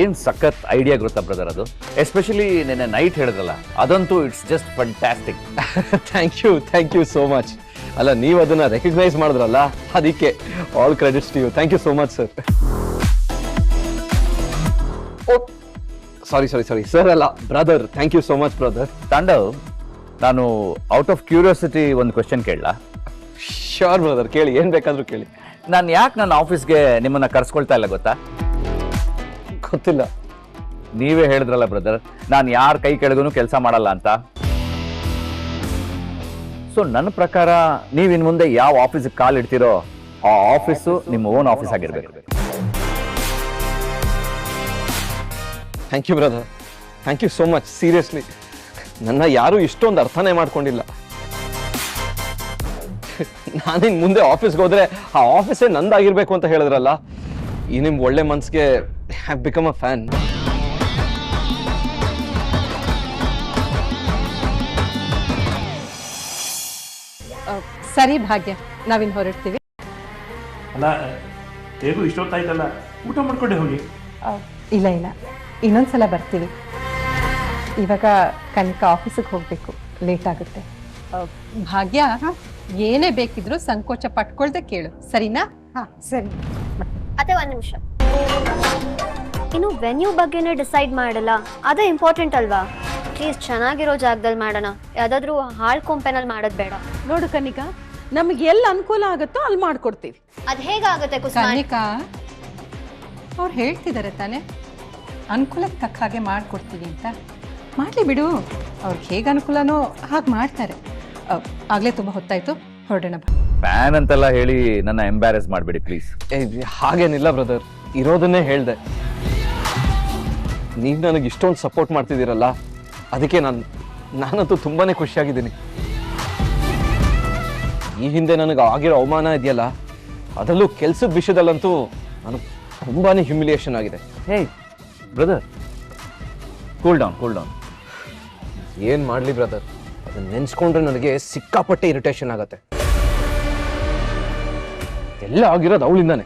ಏನ್ ಸಖತ್ ಐಡಿಯಾ ಗೊತ್ತಾ ಬ್ರದರ್ ಅದು, ಎಸ್ಪೆಷಲಿ ನಿನ್ನೆ ನೈಟ್ ಹೇಳಿದ್ರಲ್ಲ ಅದಂತೂ it's just fantastic. Thank you so much. ಅಲ್ಲ, ನೀವು ಅದನ್ನ ರೆಕಗ್ನೈಸ್ ಮಾಡಿದ್ರಲ್ಲ, ಅದಕ್ಕೆ all credits to you. Thank you so much sir. Sorry sir ಅಲ್ಲ, brother. Thank you so much brother. Tandav, ನಾನು ಔಟ್ ಆಫ್ ಕ್ಯೂರಿಯಾಸಿಟಿ ಒಂದು ಕ್ವೆಶ್ಚನ್ ಕೇಳಲಾ? ಶ್ಯೂರ್ ಬ್ರದರ್, ಕೇಳಿ, ಏನ್ ಬೇಕಾದ್ರೂ ಕೇಳಿ. ನಾನು ಯಾಕೆ ನನ್ನ ಆಫೀಸ್ಗೆ ನಿಮ್ಮನ್ನ ಕರ್ಸ್ಕೊಳ್ತಾ ಇಲ್ಲ ಗೊತ್ತಾ? ಗೊತ್ತಿಲ್ಲ. ನೀವೇ ಹೇಳಿದ್ರಲ್ಲ ಬ್ರದರ್, ನಾನು ಯಾರ ಕೈ ಕೆಳಗೂ ಕೆಲಸ ಮಾಡಲ್ಲ ಅಂತ. ಸೊ ನನ್ನ ಪ್ರಕಾರ ನೀವು ಇನ್ ಮುಂದೆ ಯಾವ ಆಫೀಸಿಗೆ ಕಾಲ್ ಇಡ್ತೀರೋ ಆ ಆಫೀಸು ನಿಮ್ಮ ಓನ್ ಆಫೀಸ್ ಆಗಿರ್ಬೇಕು. Thank you brother, thank you so much. Seriously, ನನ್ನ ಯಾರು ಇಷ್ಟೊಂದು ಅರ್ಥನೇ ಮಾಡ್ಕೊಂಡಿಲ್ಲ. ನಾನಿನ್ ಮುಂದೆ ಆಫೀಸ್ಗೆ ಹೋದ್ರೆ ಆ ಆಫೀಸೇ ನಂದಾಗಿರ್ಬೇಕು ಅಂತ ಹೇಳಿದ್ರಲ್ಲ, ಈ ನಿಮ್ ಒಳ್ಳೆ ಮನ್ಸಿಗೆ ಹ್ಯಾವ್ ಬಿಕಮ್ ಅ ಫ್ಯಾನ್. ಸರಿ ಭಾಗ್ಯ, ನಾವಿನ್ ಹೊರಡ್ತೀವಿ. ಅಲ್ಲ, ಹೇಗೂ ಇಷ್ಟೊತ್ತಾಯ್ತಲ್ಲ, ಊಟ ಮಾಡ್ಕೊಂಡೆ ಹೋಗಿ. ಇಲ್ಲ ಇನ್ನೊಂದ್ಸಲ ಬರ್ತೀವಿ. ಇವಾಗ ಕನಿಕಾ ಆಫೀಸಿಗೆ ಹೋಗ್ಬೇಕು, ಲೇಟ್ ಆಗುತ್ತೆ. ಭಾಗ್ಯ, ಏನೇ ಬೇಕಿದ್ರು ಸಂಕೋಚ ಪಟ್ಕೊಳ್ದೆ ಕೇಳು, ಸರಿನಾ? ಸರಿ. ಅದೇ ಒಂದ್ ನಿಮಿಷ, ಇನ್ನು ವೆನ್ಯೂ ಬಗ್ಗೆನೇ ಡಿಸೈಡ್ ಮಾಡಲ್ಲ, ಅದೇ ಇಂಪಾರ್ಟೆಂಟ್ ಅಲ್ವಾ? ಪ್ಲೀಸ್ ಚೆನ್ನಾಗಿರೋ ಜಾಗದಲ್ಲಿ ಮಾಡೋಣ, ಯಾವ್ದಾದ್ರು ಹಾಳ್ ಕೊಂಪೆನಲ್ಲಿ ಮಾಡೋದ್ ಬೇಡ. ನೋಡು ಕನಿಕಾ, ನಮ್ಗೆ ಎಲ್ಲಿ ಅನುಕೂಲ ಆಗುತ್ತೋ ಅಲ್ಲಿ ಮಾಡ್ಕೊಡ್ತೀವಿ. ಅದ್ ಹೇಗಾಗುತ್ತೆ ಕನಿಕಾ, ಅವ್ರು ಹೇಳ್ತಿದ್ದಾರೆ ತಾನೆ ಅನುಕೂಲಕ್ಕೆ ತಕ್ಕ ಹಾಗೆ ಮಾಡ್ಕೊಡ್ತೀವಿ ಅಂತ. ಮಾಡ್ಲಿ ಬಿಡು, ಅವ್ರಿಗೆ ಹೇಗೆ ಅನುಕೂಲನೋ ಹಾಗೆ ಮಾಡ್ತಾರೆ. ಆಗ್ಲೇ ತುಂಬಾ ಹೊತ್ತಾಯ್ತು, ಹೊರಡೋಣ. ಫ್ಯಾನ್ ಅಂತೆಲ್ಲ ಹೇಳಿ ನನ್ನ ಎಂಬ್ಯಾರೆಸ್ ಮಾಡಬೇಡಿ ಪ್ಲೀಸ್. ಹಾಗೇನಿಲ್ಲ ಬ್ರದರ್, ಇರೋದನ್ನೇ ಹೇಳ್ದೆ. ನೀವು ನನಗೆ ಇಷ್ಟೊಂದು ಸಪೋರ್ಟ್ ಮಾಡ್ತಿದ್ದೀರಲ್ಲ, ಅದಕ್ಕೆ ನಾನಂತೂ ತುಂಬಾನೇ ಖುಷಿಯಾಗಿದ್ದೀನಿ. ಈ ಹಿಂದೆ ನನಗೆ ಆಗಿರೋ ಅವಮಾನ ಇದೆಯಲ್ಲ, ಅದರಲ್ಲೂ ಕೆಲ್ಸದ ವಿಷಯದಲ್ಲಂತೂ ನನಗೆ ತುಂಬಾನೇ ಹ್ಯುಮಿಲಿಯೇಷನ್ ಆಗಿದೆ. ಹೇ ಬ್ರದರ್, ಕೂಲ್ ಡೌನ್. ಏನ್ ಮಾಡ್ಲಿ ಬ್ರದರ್, ಅದನ್ನ ನೆನ್ಸ್ಕೊಂಡ್ರೆ ನನಗೆ ಸಿಕ್ಕಾಪಟ್ಟೆ ಇರಿಟೇಷನ್ ಆಗತ್ತೆ. ಎಲ್ಲ ಆಗಿರೋದು ಅವಳಿಂದಾನೆ.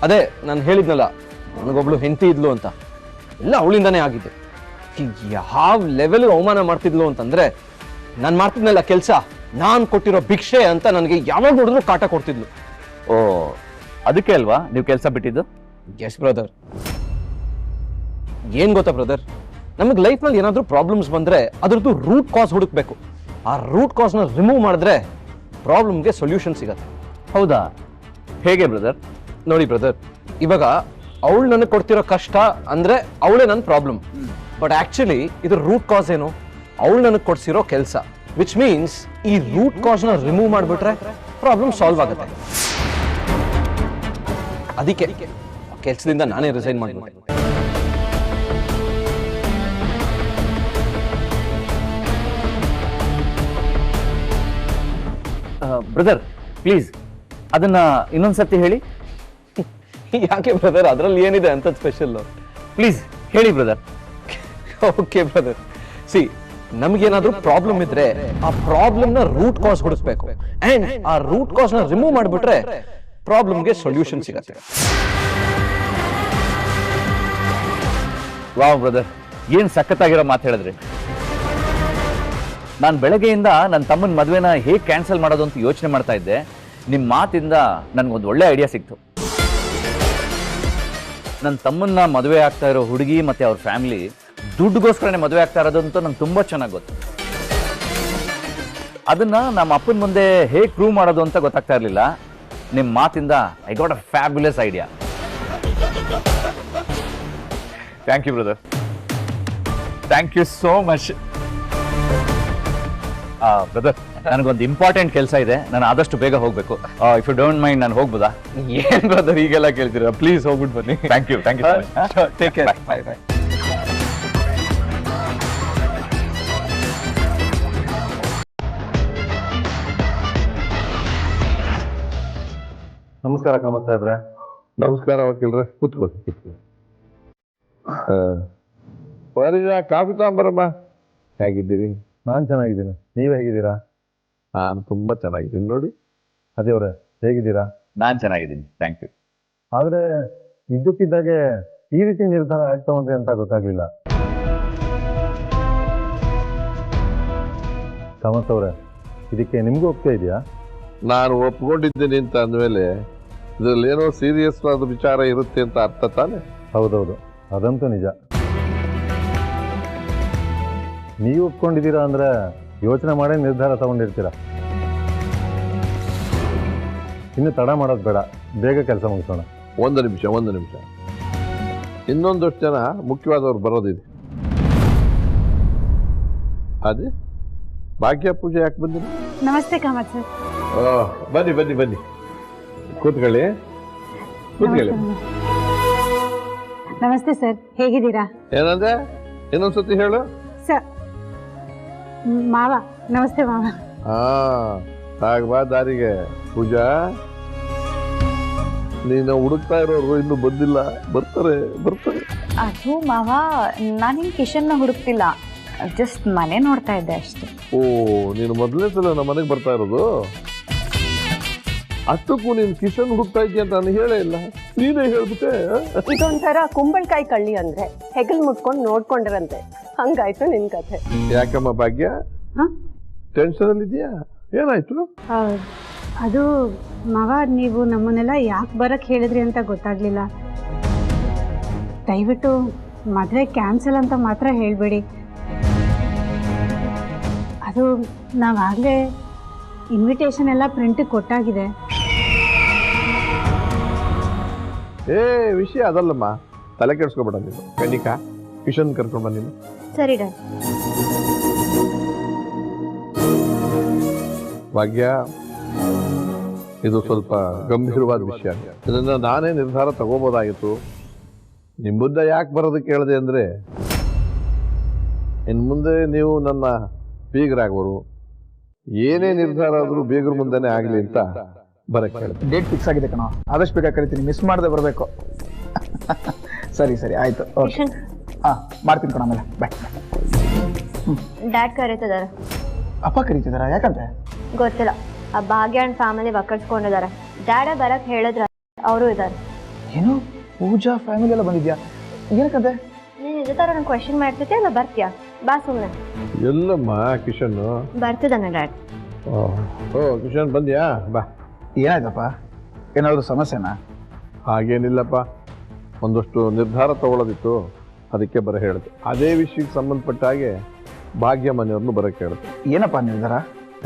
ಅದೇ ನಾನು ಹೇಳಿದ್ನಲ್ಲ, ನನಗೊಬ್ಳು ಹೆಂಡತಿ ಇದ್ಲು ಅಂತ, ಎಲ್ಲ ಅವಳಿಂದಾನೇ ಆಗಿದ್ದು. ಯಾವ ಲೆವೆಲ್ ಅವಮಾನ ಮಾಡ್ತಿದ್ಲು ಅಂತಂದ್ರೆ, ನಾನು ಮಾಡ್ತಿದ್ನಲ್ಲ ಕೆಲಸ, ನಾನು ಕೊಟ್ಟಿರೋ ಭಿಕ್ಷೆ ಅಂತ ನನಗೆ ಯಾವಾಗ ನೋಡಿದ್ರು ಕಾಟ ಕೊಡ್ತಿದ್ಲು. ಓ, ಅದಕ್ಕೆ ಅಲ್ವಾ ನೀವು ಕೆಲಸ ಬಿಟ್ಟಿದ್ದು? S brother. ಏನ್ ಗೊತ್ತಾ ಬ್ರದರ್, ನಮಗೆ ಲೈಫ್ನಲ್ಲಿ ಏನಾದರೂ ಪ್ರಾಬ್ಲಮ್ಸ್ ಬಂದ್ರೆ ಅದ್ರದ್ದು ರೂಟ್ ಕಾಸ್ ಹುಡುಕ್ಬೇಕು. ಆ ರೂಟ್ ಕಾಸ್ನ ರಿಮೂವ್ ಮಾಡಿದ್ರೆ ಪ್ರಾಬ್ಲಮ್ಗೆ ಸೊಲ್ಯೂಷನ್ ಸಿಗತ್ತೆ. ಹೌದಾ? ಹೇಗೆ ಬ್ರದರ್? ನೋಡಿ ಬ್ರದರ್, ಇವಾಗ ಅವಳು ನನಗೆ ಕೊಡ್ತಿರೋ ಕಷ್ಟ ಅಂದ್ರೆ ಅವಳೇ ನನ್ನ ಪ್ರಾಬ್ಲಮ್. ಬಟ್ ಆಕ್ಚುಲಿ ಇದ್ರ ರೂಟ್ ಕಾಸ್ ಏನು? ಅವಳು ನನಗೆ ಕೊಡ್ಸಿರೋ ಕೆಲಸ. ವಿಚ್ ಮೀನ್ಸ್ ಈ ರೂಟ್ ಕಾಸ್ನ ರಿಮೂವ್ ಮಾಡಿಬಿಟ್ರೆ ಪ್ರಾಬ್ಲಮ್ ಸಾಲ್ವ್ ಆಗುತ್ತೆ. ಅದಕ್ಕೆ ಕೆಲಸದಿಂದ ನಾನೇ ರಿಸೈನ್ ಮಾಡಿಬಿಟ್ಟೆ. ಬ್ರದರ್ ಪ್ಲೀಸ್ ಅದನ್ನ ಇನ್ನೊಂದ್ಸತಿ ಹೇಳಿ. ಯಾಕೆ ಬ್ರದರ್, ಅದರಲ್ಲಿ ಏನಿದೆ ಅಂತ ಸ್ಪೆಷಲ್? ಪ್ಲೀಸ್ ಹೇಳಿ ಬ್ರದರ್. ಓಕೆ ಬ್ರದರ್, ಸಿ, ನಮ್ಗೇನಾದ್ರೂ ಪ್ರಾಬ್ಲಮ್ ಇದ್ರೆ ಆ ಪ್ರಾಬ್ಲಮ್ನ ರೂಟ್ ಕಾಸ್ ಹುಡುಕ್ಬೇಕು. ಅಂಡ್ ಆ ರೂಟ್ ಕಾಸ್ನ ರಿಮೂವ್ ಮಾಡಿಬಿಟ್ರೆ ಪ್ರಾಬ್ಲಮ್ಗೆ ಸೊಲ್ಯೂಷನ್ ಸಿಗತ್ತೆ. ವಾವ್ ಬ್ರದರ್, ಏನ್ ಸಖತ್ತಾಗಿರೋ ಮಾತು ಹೇಳಿದ್ರಿ. ನಾನು ಬೆಳಗ್ಗೆಯಿಂದ ನನ್ನ ತಮ್ಮನ ಮದುವೆನ ಹೇಗೆ ಕ್ಯಾನ್ಸಲ್ ಮಾಡೋದು ಅಂತ ಯೋಚನೆ ಮಾಡ್ತಾ ಇದ್ದೆ. ನಿಮ್ಮ ಮಾತಿಂದ ನನ್ಗೊಂದು ಒಳ್ಳೆ ಐಡಿಯಾ ಸಿಕ್ತು. ನನ್ನ ತಮ್ಮನ್ನ ಮದುವೆ ಆಗ್ತಾ ಇರೋ ಹುಡುಗಿ ಮತ್ತೆ ಅವ್ರ ಫ್ಯಾಮಿಲಿ ದುಡ್ಡುಗೋಸ್ಕರನೇ ಮದುವೆ ಆಗ್ತಾ ಇರೋದು ಅಂತ ನಂಗೆ ತುಂಬ ಚೆನ್ನಾಗಿ ಗೊತ್ತು. ಅದನ್ನ ನಮ್ಮ ಅಪ್ಪನ ಮುಂದೆ ಹೇಗೆ ಪ್ರೂವ್ ಮಾಡೋದು ಅಂತ ಗೊತ್ತಾಗ್ತಾ ಇರಲಿಲ್ಲ. ನಿಮ್ಮ ಮಾತಿಂದ I got a fabulous idea. Thank you brother, thank you so much. Brother, ನನಗೊಂದು ಇಂಪಾರ್ಟೆಂಟ್ ಕೆಲಸ ಇದೆ, ನಾನು ಆದಷ್ಟು ಬೇಗ ಹೋಗ್ಬೇಕು. ಇಫ್ ಯು ಡೋಂಟ್ ಮೈಂಡ್ ನಾನು ಹೋಗ್ಬೋದಾ? ಏನ್ ಬ್ರದರ್ ಈಗೆಲ್ಲ ಕೇಳ್ತೀರಾ? ಪ್ಲೀಸ್ ಹೋಗ್ಬಿಟ್ಟು ಬನ್ನಿ. Thank you so much. Take care. Bye bye. ನಮಸ್ಕಾರ ಕಾಮತ್ ಸಾಹೇಬ್ರೆ. ನಮಸ್ಕಾರ ವಕೀಲ್ರೆ, ಕೂತ್ಕೊಳ್ಳಿ. ಕಾಫಿ ತಗೊಂಬರಮ್ಮ. ಹೇಗಿದ್ದೀರಿ? ನಾನ್ ಚೆನ್ನಾಗಿದ್ದೀನಿ, ನೀವ್ ಹೇಗಿದ್ದೀರಾ? ನಾನು ತುಂಬ ಚೆನ್ನಾಗಿದ್ದೀನಿ ನೋಡಿ. ಅದೇ ಅವರೇ, ಹೇಗಿದ್ದೀರಾ? ನಾನು ಚೆನ್ನಾಗಿದ್ದೀನಿ, ಥ್ಯಾಂಕ್ ಯು. ಆದರೆ ಇದ್ದಕ್ಕಿದ್ದಾಗೆ ಈ ರೀತಿ ನಿರ್ಧಾರ ಆಗ್ತಾವಂತೆ ಅಂತ ಗೊತ್ತಾಗ್ಲಿಲ್ಲ. ಕಾಮತ್ ಅವರೇ, ಇದಕ್ಕೆ ನಿಮಗೂ ಒಪ್ಪಿಗೆ ಇದೆಯಾ? ನಾನು ಒಪ್ಕೊಂಡಿದ್ದೀನಿ ಅಂತ ಅಂದಮೇಲೆ ಇದರಲ್ಲಿ ಏನೋ ಸೀರಿಯಸ್ ಆದ ವಿಚಾರ ಇರುತ್ತೆ ಅಂತ ಅರ್ಥ ತಾನೆ? ಹೌದೌದು, ಅದಂತೂ ನಿಜ. ನೀವು ಒಪ್ಕೊಂಡಿದ್ದೀರಾ ಅಂದ್ರೆ ಯೋಚನೆ ಮಾಡೇ ನಿರ್ಧಾರ ತಗೊಂಡಿರ್ತೀರ. ಇನ್ನು ತಡ ಮಾಡೋದು ಬೇಡ, ಬೇಗ ಕೆಲಸ ಮುಗಿಸೋಣ. ಒಂದು ನಿಮಿಷ. ಇನ್ನೊಂದಷ್ಟು ಜನ ಮುಖ್ಯವಾದವ್ರು ಬರೋದಿದೆ. ಅದೇ ಭಾಗ್ಯ ಪೂಜೆ ಯಾಕೆ ಬಂದಿಲ್ಲ? ನಮಸ್ತೆ ಕಾಮತ್ ಸರ್. ಬನ್ನಿ ಕೂತ್ಕೊಳ್ಳಿ. ನಮಸ್ತೆ ಸರ್, ಹೇಗಿದ್ದೀರಾ? ಏನಂದ್ರೆ ಇನ್ನೊಂದ್ಸತಿ ಹೇಳು. ಸರ್ ಮಾವ, ನಮಸ್ತೆ ಮಾವ. ಬಾ ದಾರಿಗೆ. ಪೂಜಾ, ನೀನು ಹುಡುಕ್ತಾ ಇರೋರು ಇನ್ನು ಬಂದಿಲ್ಲ, ಬರ್ತಾರೆ. ಅದು ಮಾವ, ನಾನಿನ್ ಕಿಶನ್ನ ಹುಡುಕ್ತಿಲ್ಲ, ಜಸ್ಟ್ ಮನೆ ನೋಡ್ತಾ ಇದ್ದೆ ಅಷ್ಟೇ. ಓ, ನೀನು ಮೊದಲನೇ ಸಲ ನಮ್ಮ ಮನೆಗೆ ಬರ್ತಾ ಇರೋದು? ಅಷ್ಟಕ್ಕೂ ನೀನು ಕಿಶನ್ ಹುಡುಕ್ತಾ ಇದೀಯ ಅಂತ ನಾನು ಹೇಳೇ ಇಲ್ಲ, ನೀನೇ ಹೇಳ್ಬಿಟ್ಟೆ. ಇದೊಂಥರ ಕುಂಬಳಕಾಯಿ ಕಳ್ಳಿ ಅಂದ್ರೆ ಹೆಗಲ್ ಮುಟ್ಕೊಂಡು ನೋಡ್ಕೊಂಡ್ರಂತೆ, ಹಂಗಾಯ್ತು ನಿನ್ ಕಥೆ. ಯಾಕಮ್ಮ ಭಾಗ್ಯ, ಟೆನ್ಷನ್ ಅಲ್ಲಿ ಇದೆಯಾ? ಏನಾಯ್ತು? ಅದು ಮಾವ, ನೀವು ನಮ್ಮನ್ನೆಲ್ಲ ಯಾಕೆ ಬರಕ್ ಹೇಳಿದ್ರಿ ಅಂತ ಗೊತ್ತಾಗ್ಲಿಲ್ಲ. ದಯವಿಟ್ಟು ಮದುವೆ ಕ್ಯಾನ್ಸಲ್ ಅಂತ ಮಾತ್ರ ಹೇಳ್ಬೇಡಿ. ಅದು ನಾವಾಗಲೇ ಇನ್ವಿಟೇಷನ್ ಎಲ್ಲ ಪ್ರಿಂಟಿಗೆ ಕೊಟ್ಟಾಗಿದೆ. ವಿಷಯ ಅದಲ್ಲಮ್ಮ, ತಲೆ ಕೆಡ್ಸ್ಕೊಬೇಡ ನೀನು. ಕನಿಕಾ, ಕಿಶನ್ ಕರ್ಕೊಂಡ್ ಬಂದ ನೀನು. ಸರಿ ಡ್ಯಾಡ್. ಭಾಗ್ಯ, ಇದು ಸ್ವಲ್ಪ ಗಂಭೀರವಾದ ವಿಷಯ. ಇದನ್ನ ನಾನೇ ನಿರ್ಧಾರ ತಗೋಬೋದಾಗಿತ್ತು. ನಿಮ್ಮ ಬುದ್ಧ ಯಾಕೆ ಬರೋದಕ್ಕೆ ಹೇಳಿದೆ ಅಂದ್ರೆ, ಇನ್ನು ಮುಂದೆ ನೀವು ನನ್ನ ಬೀಗರಾಗೋರು, ಏನೇ ನಿರ್ಧಾರ ಆದ್ರೂ ಬೀಗರ ಮುಂದೆನೆ ಆಗ್ಲಿ ಅಂತ ಬರಕ್ಕೆ ಹೇಳಿದೆ. ಡೇಟ್ ಫಿಕ್ಸ್ ಆಗಿದೆ ಕಣೋ, ಆದಷ್ಟು ಬೇಗ ಕರಿತೀನಿ, ಮಿಸ್ ಮಾಡದೆ ಬರಬೇಕು. ಸರಿ ಆಯ್ತು, ಮಾಡ್ತೀನಿ ಕಣ, ಆಮೇಲೆ ಬಾಯ್. ಡ್ಯಾಡ್ ಕರೀತಿದ್ದಾರೆ. ಅಪ್ಪ ಕರೀತಿದಾರ? ಯಾಕಂತೆ ಗೊತ್ತಿಲ್ಲ. ಆ ಭಾಗ್ಯ ಅಂಡ್ ಫ್ಯಾಮಿಲಿ ಒಕ್ಕರ್ಸ್ಕೊಂಡಿದ್ದಾರೆ. ಡ್ಯಾಡ ಬರಕ್ ಹೇಳಿದ್ರ, ಅವರು ಇದ್ದಾರೆ. ಏನು ಪೂಜಾ ಫ್ಯಾಮಿಲಿ ಎಲ್ಲ ಬಂದಿದ್ಯಾ? ಏನಕ್ಕಂತೆ? ನೀನು ಇದೇ ಥರ ನಾನು ಕ್ವೆಶನ್ ಮಾಡ್ತಿದ್ದೆ, ಅಲ್ಲ ಬರ್ತೀಯಾ? ಬಾ ಸುಮ್ಮನೆ. ಎಲ್ಲಮ್ಮ ಕಿಶನ್? ಬರ್ತಿದ್ದಾನೆ ಡ್ಯಾಡ್. ಓ ಕಿಶನ್ ಬಂದ್ಯಾ? ಬಾ. ಏನಾಯ್ತಪ್ಪ, ಏನಾದ್ರು ಸಮಸ್ಯೆನಾ? ಹಾಗೇನಿಲ್ಲಪ್ಪ, ಒಂದಷ್ಟು ನಿರ್ಧಾರ ತಗೊಳ್ಳೋದಿತ್ತು, ಅದಕ್ಕೆ ಬರ ಹೇಳಿದೆ. ಅದೇ ವಿಷಯಕ್ಕೆ ಸಂಬಂಧಪಟ್ಟ ಹಾಗೆ ಭಾಗ್ಯ ಮನೆಯವ್ರನ್ನು ಬರಕ್ಕೆ ಹೇಳಿದೆ. ಏನಪ್ಪ ನಿರ್ಧಾರ?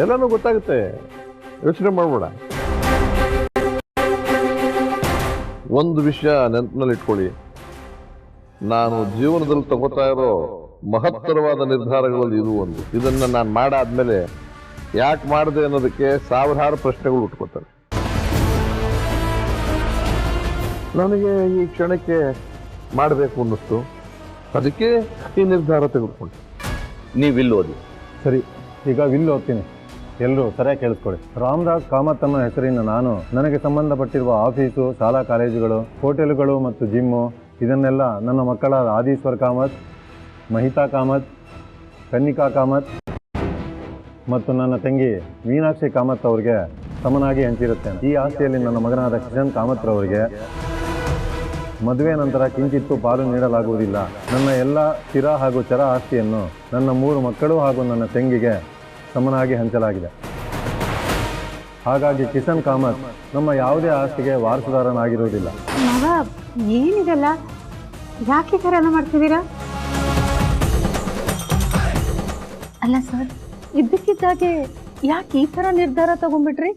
ಎಲ್ಲನೂ ಗೊತ್ತಾಗುತ್ತೆ, ಯೋಚನೆ ಮಾಡಬೇಡ. ಒಂದು ವಿಷಯ ನೆನಪಿನಲ್ಲಿ ಇಟ್ಕೊಳ್ಳಿ, ನಾನು ಜೀವನದಲ್ಲಿ ತಗೋತಾ ಇರೋ ಮಹತ್ತರವಾದ ನಿರ್ಧಾರಗಳಲ್ಲಿ ಇದು ಒಂದು. ಇದನ್ನ ನಾನು ಮಾಡಾದ್ಮೇಲೆ ಯಾಕೆ ಮಾಡಿದೆ ಅನ್ನೋದಕ್ಕೆ ಸಾವಿರಾರು ಪ್ರಶ್ನೆಗಳು ಉಟ್ಕೋತಾರೆ. ನನಗೆ ಈ ಕ್ಷಣಕ್ಕೆ ಮಾಡಬೇಕು ಅನ್ನಿಸ್ತು, ಅದಕ್ಕೆ ಈ ನಿರ್ಧಾರ ತೆಗೆದುಕೊಂಡೆ. ನೀವು ಇಲ್ಲಿ ಓದಿ. ಸರಿ, ಈಗ ವಿಲ್ ಓದ್ತೀನಿ. ಎಲ್ಲರೂ ಸರಿಯಾಗಿ ಕೇಳಿಸ್ಕೊಳ್ಳಿ. ರಾಮದಾಸ್ ಕಾಮತ್ ಅನ್ನೋ ಹೆಸರಿನ ನಾನು ನನಗೆ ಸಂಬಂಧಪಟ್ಟಿರುವ ಆಫೀಸು, ಶಾಲಾ ಕಾಲೇಜುಗಳು, ಹೋಟೆಲುಗಳು ಮತ್ತು ಜಿಮ್ಮು ಇದನ್ನೆಲ್ಲ ನನ್ನ ಮಕ್ಕಳಾದ ಆದೀಶ್ವರ್ ಕಾಮತ್, ಮಹಿತಾ ಕಾಮತ್, ಕನ್ನಿಕಾ ಕಾಮತ್ ಮತ್ತು ನನ್ನ ತಂಗಿ ಮೀನಾಕ್ಷಿ ಕಾಮತ್ ಅವರಿಗೆ ಸಮನಾಗಿ ಹಂಚಿರುತ್ತೇನೆ. ಈ ಆಸ್ತಿಯಲ್ಲಿ ನನ್ನ ಮಗನಾದ ಕಿಶನ್ ಕಾಮತ್ರವರಿಗೆ ಮದುವೆ ನಂತರ ಕಿಂಚಿತ್ತೂ ಪಾಲು ನೀಡಲಾಗುವುದಿಲ್ಲ. ನನ್ನ ಎಲ್ಲ ಸ್ಥಿರ ಹಾಗೂ ಚರ ಆಸ್ತಿಯನ್ನು ನನ್ನ 3 ಮಕ್ಕಳು ಹಾಗೂ ನನ್ನ ತಂಗಿಗೆ ಸಮನಾಗಿ ಹಂಚಲಾಗಿದೆ. ಹಾಗಾಗಿ ಕಿಶನ್ ಕಾಮತ್ ನಮ್ಮ ಯಾವುದೇ ಆಸ್ತಿಗೆ ವಾರಸುದಾರನಾಗಿರುವುದಿಲ್ಲ. ಮಾವ, ಏನಿದೆಲ್ಲ? ಯಾಕೆ ಈ ಥರ ಎಲ್ಲ ಮಾಡ್ತಿದ್ದೀರಾ? ಅಲ್ಲ ಸರ್, ಇದ್ದಕ್ಕಿದ್ದಾಗೆ ಯಾಕೆ ಈ ಥರ ನಿರ್ಧಾರ ತಗೊಂಡ್ಬಿಟ್ರಿ?